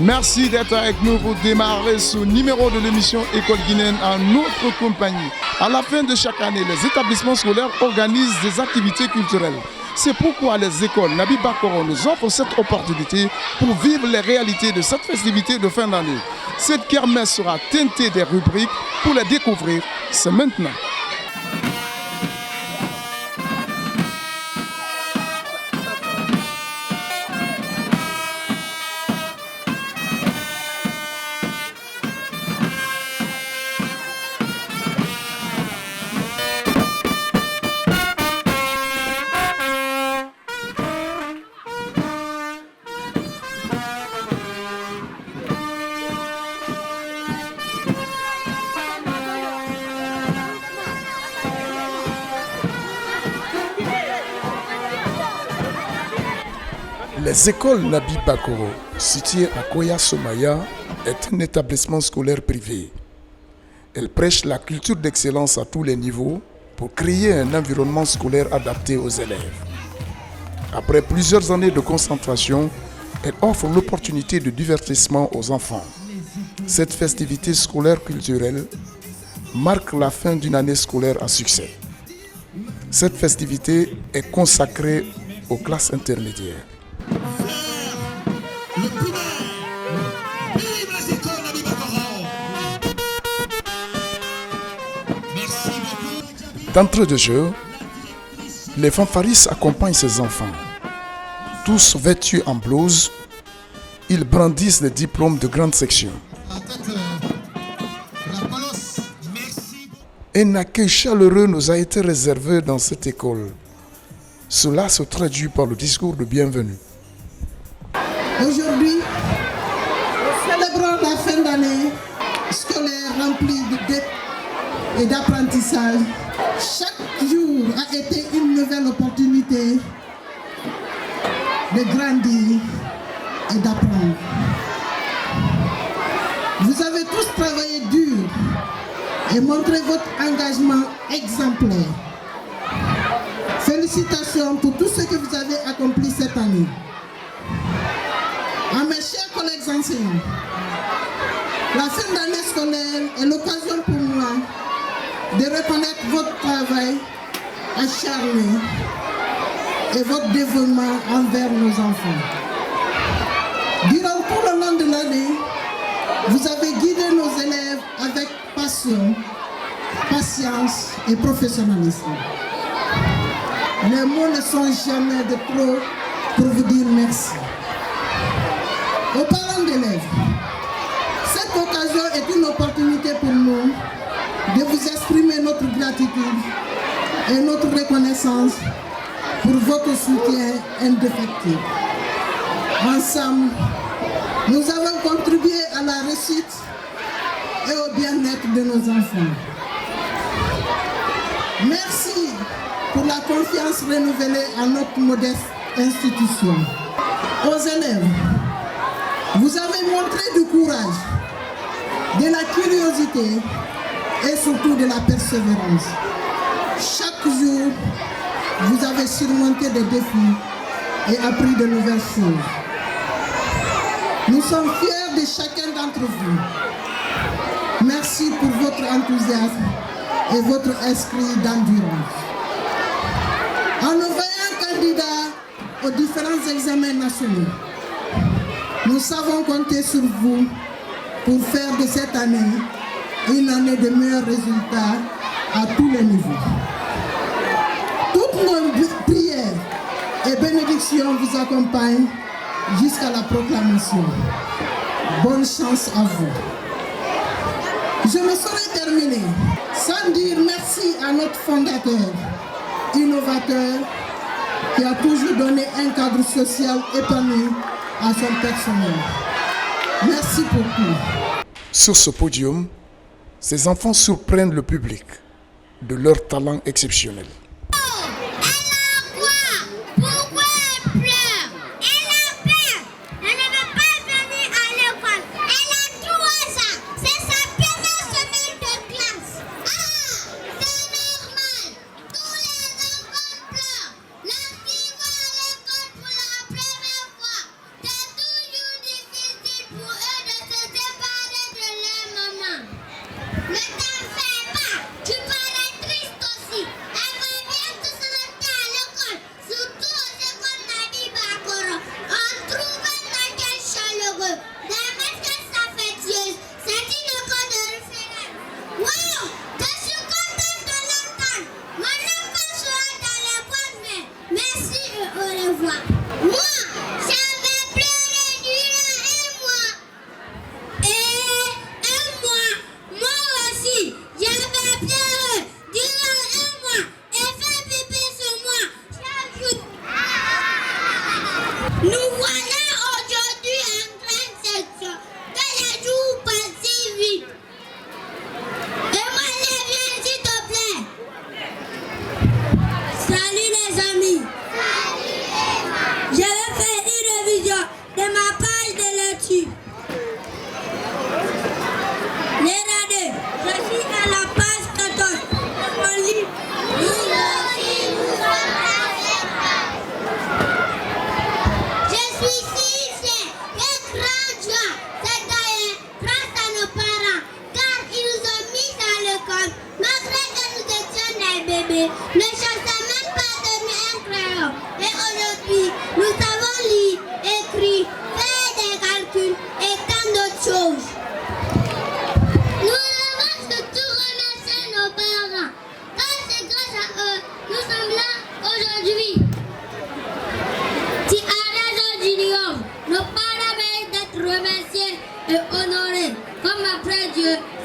Merci d'être avec nous pour démarrer ce numéro de l'émission École guinéenne en notre compagnie. À la fin de chaque année, les établissements scolaires organisent des activités culturelles. C'est pourquoi les écoles Nabi Bakoro nous offrent cette opportunité pour vivre les réalités de cette festivité de fin d'année. Cette kermesse sera teintée des rubriques. Pour les découvrir, c'est maintenant. Les écoles Nabi Bakoro, situées à Koya Somaya, est un établissement scolaire privé. Elle prêche la culture d'excellence à tous les niveaux pour créer un environnement scolaire adapté aux élèves. Après plusieurs années de concentration, elle offre l'opportunité de divertissement aux enfants. Cette festivité scolaire culturelle marque la fin d'une année scolaire à succès. Cette festivité est consacrée aux classes intermédiaires. D'entrée de jeu, les fanfaristes accompagnent ces enfants. Tous vêtus en blouse, ils brandissent les diplômes de grande section. Un accueil chaleureux nous a été réservé dans cette école. Cela se traduit par le discours de bienvenue. Aujourd'hui, nous célébrons la fin d'année scolaire remplie de dépôts et d'apprentissage. Chaque jour a été une nouvelle opportunité de grandir et d'apprendre. Vous avez tous travaillé dur et montré votre engagement exemplaire. Félicitations pour tout ce que vous avez accompli cette année. À mes chers collègues enseignants, la fin d'année scolaire est l'occasion pour moi de reconnaître votre travail acharné et votre dévouement envers nos enfants. Durant tout le long de l'année, vous avez guidé nos élèves avec passion, patience et professionnalisme. Les mots ne sont jamais de trop pour vous dire merci. Aux parents d'élèves, cette occasion est une opportunité pour nous de vous exprimer notre gratitude et notre reconnaissance pour votre soutien indéfectible. Ensemble, nous avons contribué à la réussite et au bien-être de nos enfants. Merci pour la confiance renouvelée à notre modeste institution. Aux élèves, vous avez montré du courage, de la curiosité et surtout de la persévérance. Chaque jour, vous avez surmonté des défis et appris de nouvelles choses. Nous sommes fiers de chacun d'entre vous. Merci pour votre enthousiasme et votre esprit d'endurance. En nous voyant candidats aux différents examens nationaux, nous savons compter sur vous pour faire de cette année une année de meilleurs résultats à tous les niveaux. Toutes nos prières et bénédictions vous accompagnent jusqu'à la proclamation. Bonne chance à vous. Je ne saurais terminer sans dire merci à notre fondateur, innovateur, qui a toujours donné un cadre social épanoui à son personnel. Merci beaucoup. Sur ce podium, Ces enfants surprennent le public de leur talent exceptionnel.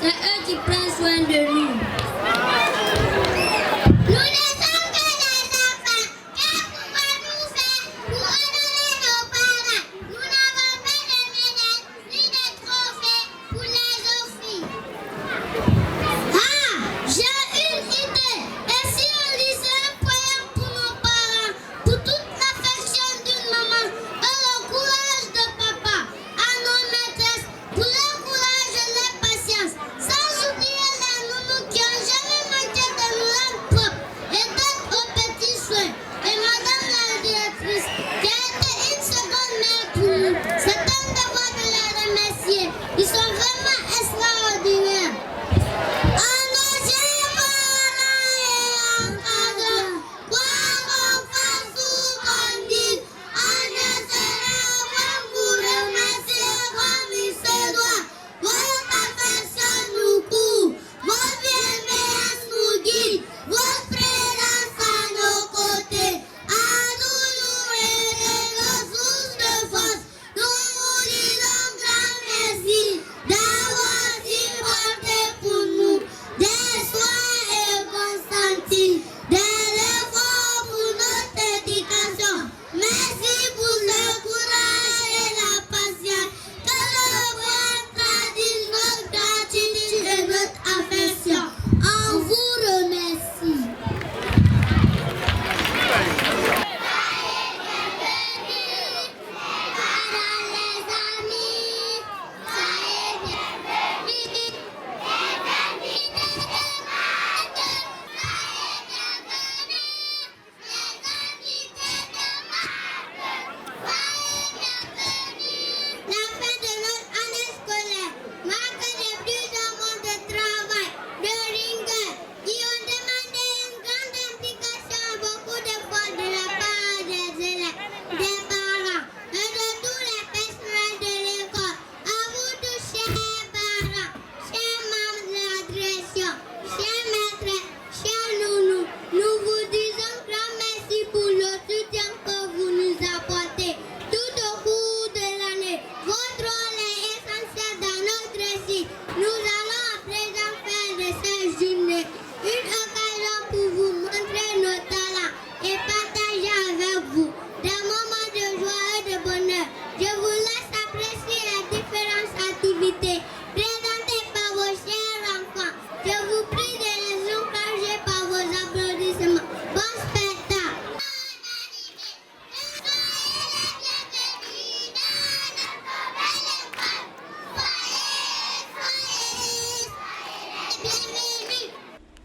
C'est eux qui prennent soin de nous. Nous ne sommes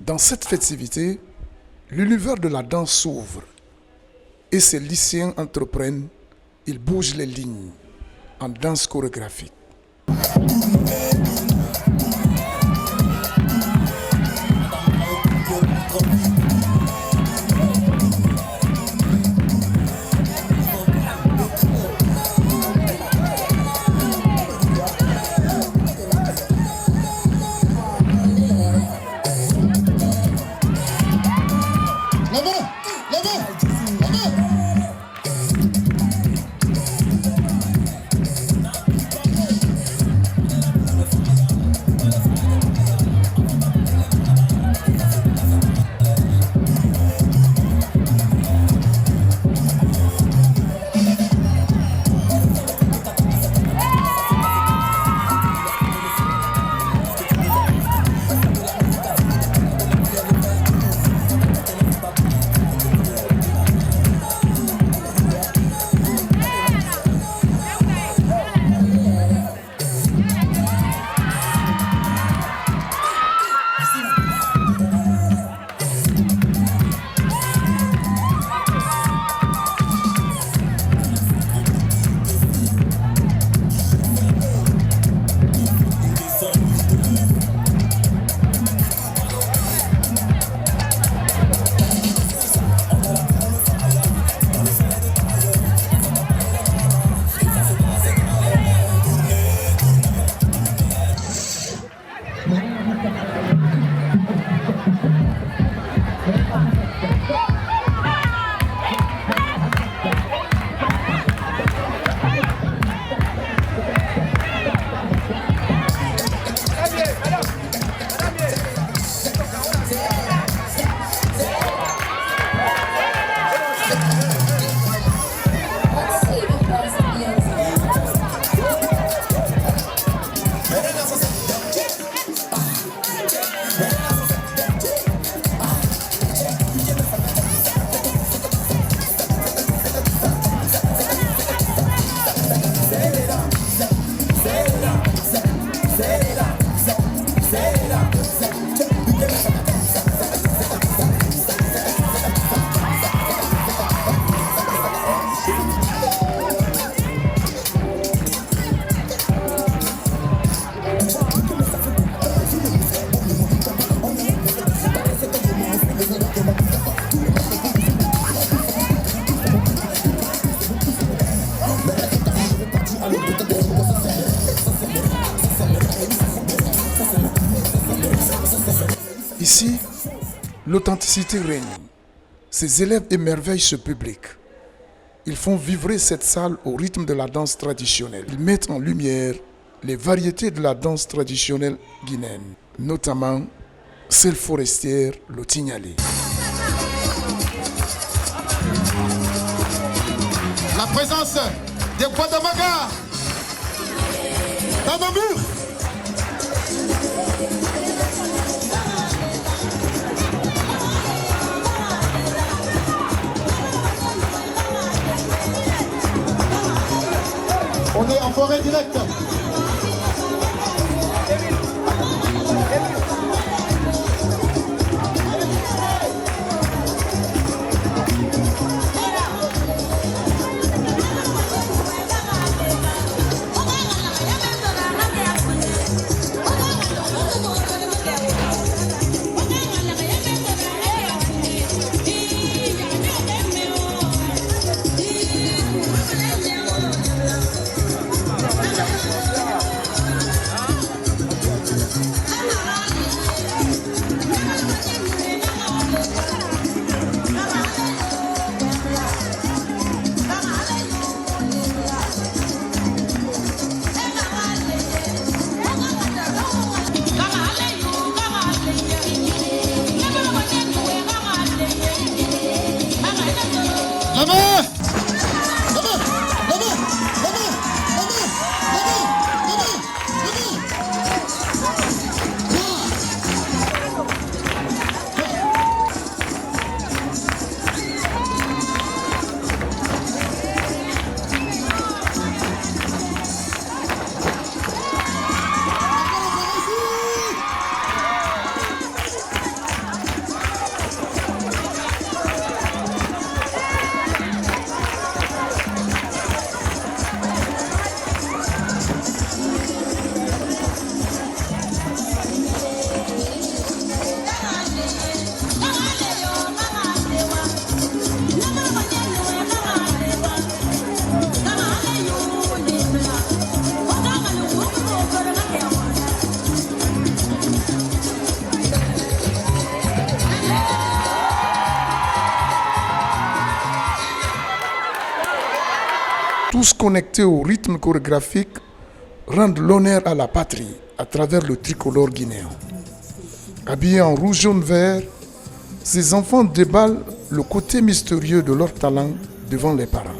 Dans cette festivité, l'univers de la danse s'ouvre et ces lycéens entreprennent, ils bougent les lignes en danse chorégraphique. Ici, l'authenticité règne. Ces élèves émerveillent ce public. Ils font vibrer cette salle au rythme de la danse traditionnelle. Ils mettent en lumière les variétés de la danse traditionnelle guinéenne, notamment celle forestière, le Tignalé. La présence des Guadamaga, Tamamur. On est en forêt directe. tous connectés au rythme chorégraphique, rendent l'honneur à la patrie à travers le tricolore guinéen. Habillés en rouge, jaune, vert, ces enfants déballent le côté mystérieux de leur talent devant les parents.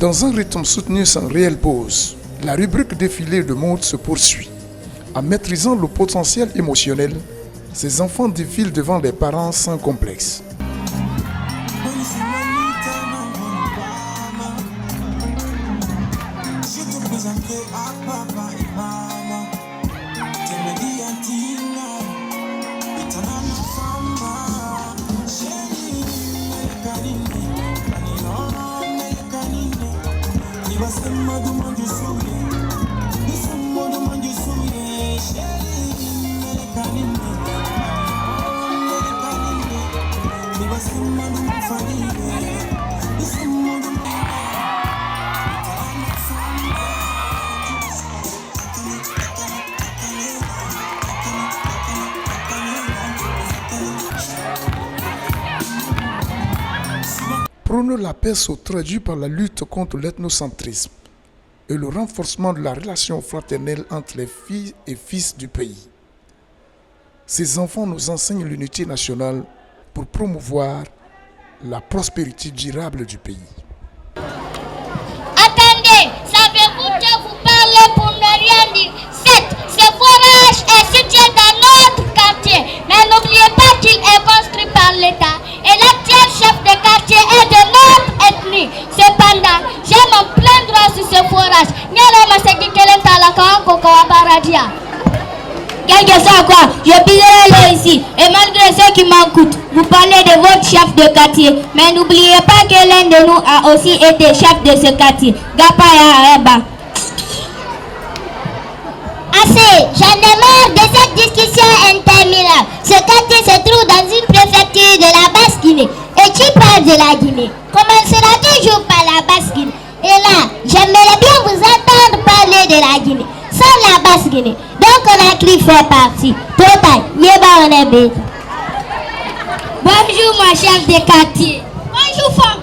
Dans un rythme soutenu sans réelle pause, la rubrique défilé de mode se poursuit. En maîtrisant le potentiel émotionnel, ces enfants défilent devant les parents sans complexe. Prôner la paix se traduit par la lutte contre l'ethnocentrisme et le renforcement de la relation fraternelle entre les filles et fils du pays. Ces enfants nous enseignent l'unité nationale pour promouvoir la prospérité durable du pays. Attendez, savez-vous que vous parlez pour ne rien dire? Certes, ce forage est situé dans notre quartier, mais n'oubliez pas qu'il est construit par l'État et l'actuel chef de quartier est de notre ethnie. Cependant, j'ai mon plein droit sur ce forage. Quel que soit quoi, je pilerai l'eau ici. Et malgré ce qui m'en coûte, vous parlez de votre chef de quartier. Mais n'oubliez pas que l'un de nous a aussi été chef de ce quartier. Gapaya Eba. Assez, j'en ai marre de cette discussion interminable. Ce quartier se trouve dans une préfecture de la Basse-Guinée. Et tu parles de la Guinée. Commencera toujours par la Basse-Guinée. Et là, j'aimerais bien vous entendre parler de la Guinée. Sans la Basse-Guinée. Donc Conakry fait partie. Total, Yéba on est bête. Bonjour mon chef de quartier. Bonjour femme.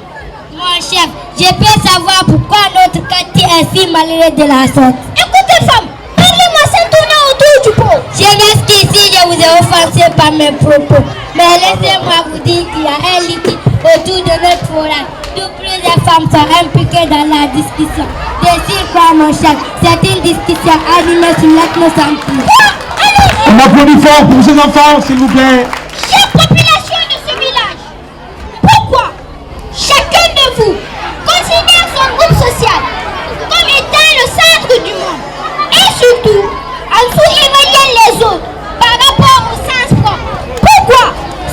Mon chef, je peux savoir pourquoi notre quartier est si malheureux de la sorte. Écoutez femme, parlez-moi sans tourner autour du pot. Je m'excuse si je vous ai offensé par mes propos. Mais laissez-moi vous dire qu'il y a un litige autour de notre forage. Toutes plusieurs femmes sont impliquées dans la discussion. De quoi mon chef, c'est une discussion animée sur l'ethnocentrisme. On applaudit fort pour ces enfants, s'il vous plaît. Chère population de ce village, pourquoi chacun de vous considère son groupe social comme étant le centre du monde et surtout en sous-évaluant les autres par rapport au sens propre? Pourquoi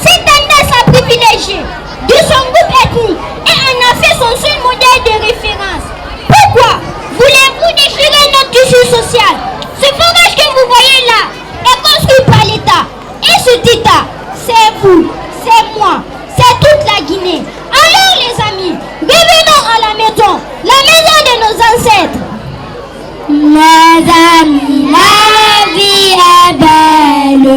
cette tendance à privilégier de son groupe ethnique et en a fait son seul modèle de référence? Pourquoi voulez-vous déchirer notre tissu social? Ce forage que vous voyez là est construit par l'État. Et cet État, c'est vous, c'est moi, c'est toute la Guinée. Alors les amis, revenons à la maison de nos ancêtres. Mes amis, la vie est belle.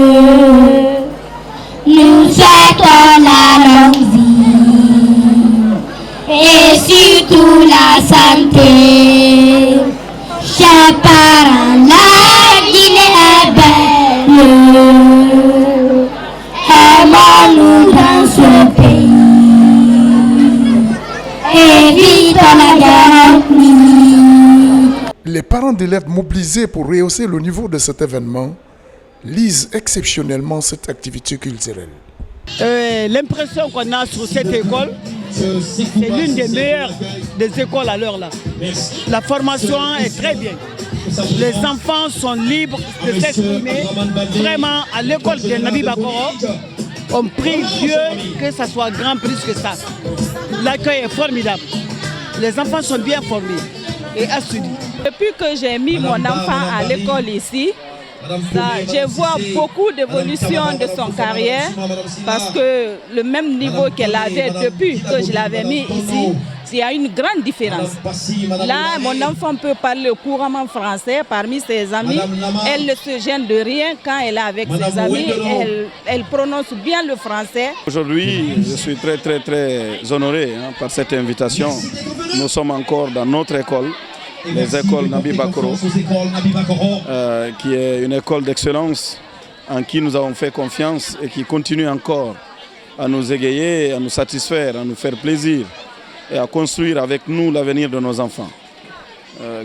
Nous souhaitons la longue vie et surtout la santé. Chers parents, la Guinée est belle. Aimons-nous dans ce pays. Évitons la guerre. Les parents d'élèves mobilisés pour rehausser le niveau de cet événement lisent exceptionnellement cette activité culturelle. L'impression qu'on a sur cette école, c'est l'une des meilleures des écoles à l'heure là. La formation est très bien. Les enfants sont libres de s'exprimer. Vraiment, à l'école de Nabi Bakoro, on prie Dieu que ça soit grand plus que ça. L'accueil est formidable. Les enfants sont bien formés et assidus. Depuis que j'ai mis mon enfant à l'école ici, je vois beaucoup d'évolution de son carrière parce que le même niveau qu'elle avait depuis que je l'avais mis ici, il y a une grande différence. Là, mon enfant peut parler couramment français parmi ses amis. Elle ne se gêne de rien quand elle est avec ses amis. Elle prononce bien le français. Aujourd'hui, je suis très honoré par cette invitation. Nous sommes encore dans notre école, les écoles Nabi Bakoro, qui est une école d'excellence en qui nous avons fait confiance et qui continue encore à nous égayer, à nous satisfaire, à nous faire plaisir et à construire avec nous l'avenir de nos enfants.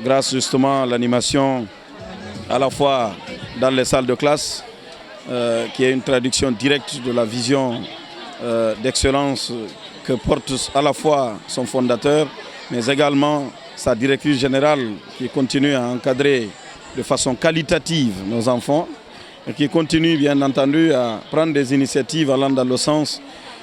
Grâce justement à l'animation à la fois dans les salles de classe, qui est une traduction directe de la vision d'excellence que porte à la fois son fondateur, mais également sa directrice générale qui continue à encadrer de façon qualitative nos enfants et qui continue bien entendu à prendre des initiatives allant dans le sens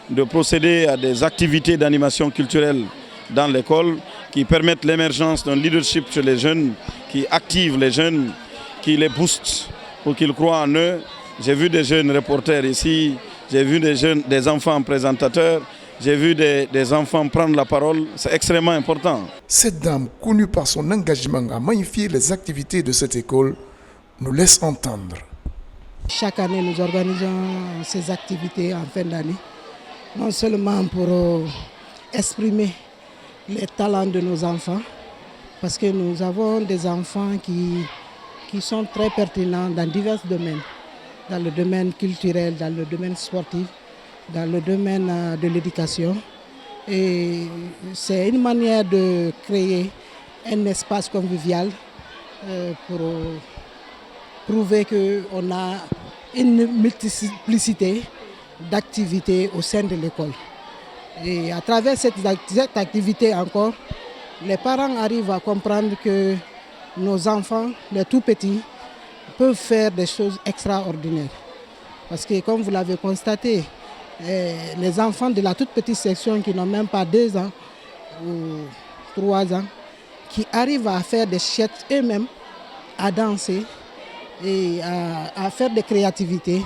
de procéder à des activités d'animation culturelle dans l'école qui permettent l'émergence d'un leadership chez les jeunes, qui active les jeunes, qui les booste pour qu'ils croient en eux. J'ai vu des jeunes reporters ici, j'ai vu des enfants présentateurs, j'ai vu des enfants prendre la parole, c'est extrêmement important. Cette dame, connue par son engagement à magnifier les activités de cette école, nous laisse entendre. Chaque année, nous organisons ces activités en fin d'année, non seulement pour exprimer les talents de nos enfants, parce que nous avons des enfants qui sont très pertinents dans divers domaines, dans le domaine culturel, dans le domaine sportif, dans le domaine de l'éducation. Et c'est une manière de créer un espace convivial pour prouver qu'on a une multiplicité d'activités au sein de l'école. Et à travers cette activité encore, les parents arrivent à comprendre que nos enfants, les tout petits, peuvent faire des choses extraordinaires. Parce que comme vous l'avez constaté, les enfants de la toute petite section qui n'ont même pas 2 ans ou 3 ans, qui arrivent à faire des sketchs eux-mêmes, à danser et à faire des créativités,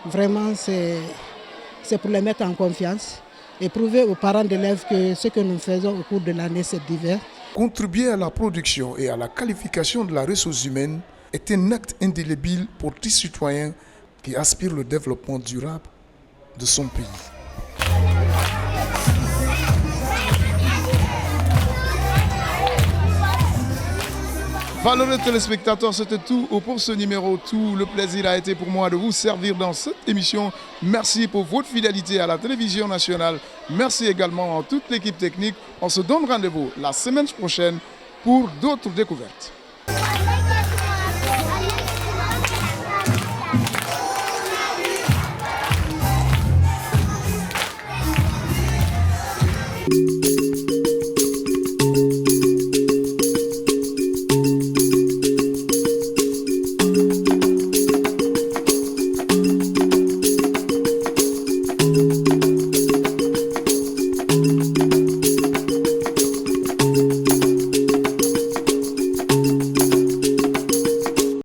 vraiment c'est pour les mettre en confiance et prouver aux parents d'élèves que ce que nous faisons au cours de l'année, c'est divers. Contribuer à la production et à la qualification de la ressource humaine est un acte indélébile pour tout citoyen qui aspire au développement durable de son pays. Valeureux téléspectateurs, c'était tout pour ce numéro. Tout le plaisir a été pour moi de vous servir dans cette émission. Merci pour votre fidélité à la télévision nationale. Merci également à toute l'équipe technique. On se donne rendez-vous la semaine prochaine pour d'autres découvertes.